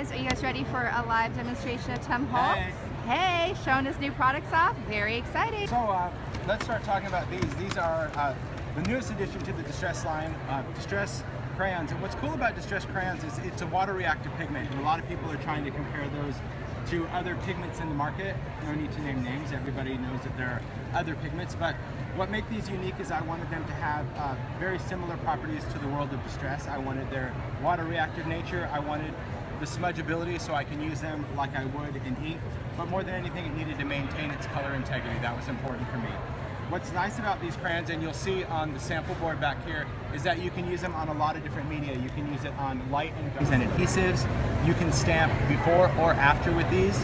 guys. Are you guys ready for a live demonstration of Tim Holtz? Hey, showing his new products off. Very exciting. So let's start talking about these. These are the newest addition to the Distress line, Distress Crayons. And what's cool about Distress Crayons is it's a water reactive pigment. And a lot of people are trying to compare those to other pigments in the market. No need to name names. Everybody knows that there are other pigments. But what makes these unique is I wanted them to have very similar properties to the world of Distress. I wanted their water reactive nature. I wanted the smudgeability so I can use them like I would in ink. But more than anything, it needed to maintain its color integrity. That was important for me. What's nice about these crayons, and you'll see on the sample board back here, is that you can use them on a lot of different media. You can use it on light and gums and adhesives. You can stamp before or after with these,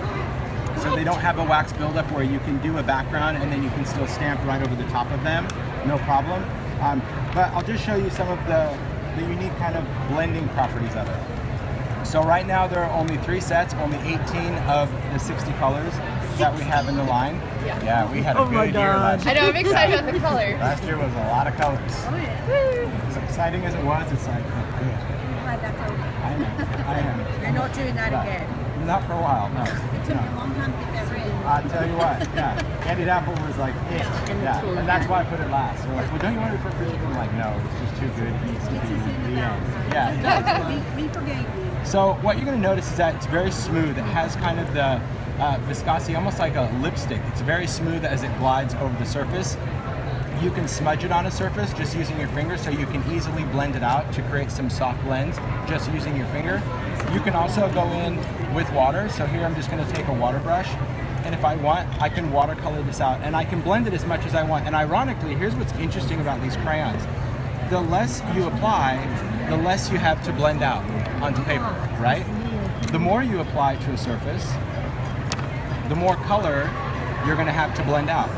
so they don't have a wax buildup where you can do a background and then you can still stamp right over the top of them, no problem. But I'll just show you some of the unique kind of blending properties of it. So right now there are only 3 sets, only 18 of the 60 colors that we have in the line. Yeah, we had a good year last year. I know, I'm excited about the colors. Last year was a lot of colors. Oh yeah. As exciting as it was, it's like, Glad that's over. I am. You're not doing that again. Not for a while, no. It took me a long time to get that ready. I'll tell you what, yeah. Candied apple was like it. Yeah, and that's why I put it last. They're like, well, don't you want it for Christmas? I'm like, no, it's just too good. It needs to be the end. Yeah. We forgave you. So what you're going to notice is that it's very smooth. It has kind of the viscosity, almost like a lipstick. It's very smooth as it glides over the surface. You can smudge it on a surface just using your finger, so you can easily blend it out to create some soft blends just using your finger. You can also go in with water. So here I'm just going to take a water brush, and if I want, I can watercolor this out, and I can blend it as much as I want. And ironically, here's what's interesting about these crayons. The less you apply, the less you have to blend out onto paper, right? The more you apply to a surface, the more color you're going to have to blend out.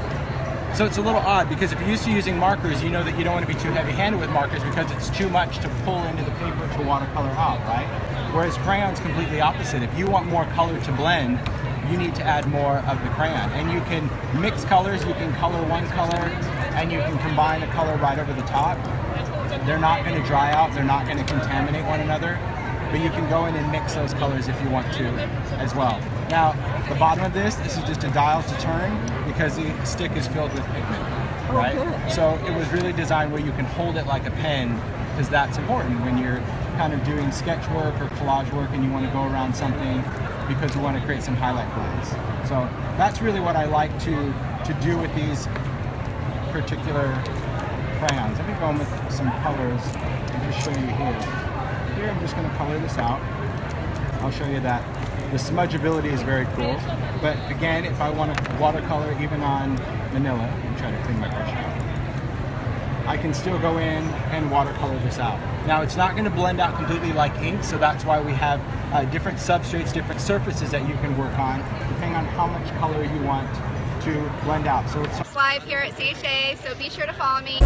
So it's a little odd, because if you're used to using markers, you know that you don't want to be too heavy-handed with markers because it's too much to pull into the paper to watercolor out, right? Whereas crayon's completely opposite. If you want more color to blend, you need to add more of the crayon. And you can mix colors, you can color one color, and you can combine a color right over the top. They're not going to dry out, they're not going to contaminate one another, but you can go in and mix those colors if you want to as well. Now, the bottom of this is just a dial to turn because the stick is filled with pigment, right? So it was really designed where you can hold it like a pen, because that's important when you're kind of doing sketch work or collage work and you want to go around something because you want to create some highlight lines. So that's really what I like to do with these particular crayons. Let me go in with some colors and just show you here. Here I'm just going to color this out. I'll show you that the smudgeability is very cool. But again, if I want to watercolor even on manila, I'm trying to clean my brush out, I can still go in and watercolor this out. Now it's not going to blend out completely like ink, so that's why we have different substrates, different surfaces that you can work on, depending on how much color you want to blend out. So it's Live here at CHA, so be sure to follow me.